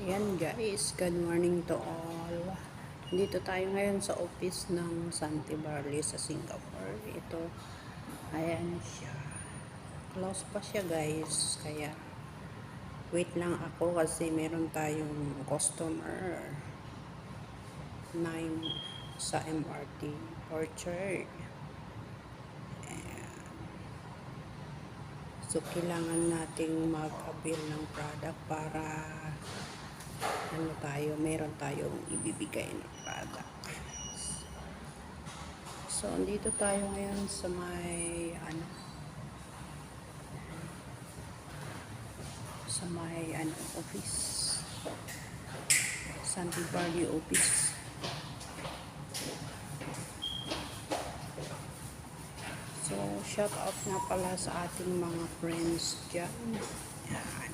Ayan guys, good morning to all. Dito tayo ngayon sa office ng Santi Barley sa Singapore. Ito, ayan siya. Close pa siya guys, kaya wait lang ako kasi meron tayong customer 9 sa MRT Orchard. So, kailangan nating mag-avail ng product para meron tayong ibibigay na product. So, andito tayo ngayon sa may office. Santi Barley office. So, shout out nga pala sa ating mga friends dyan. Yan.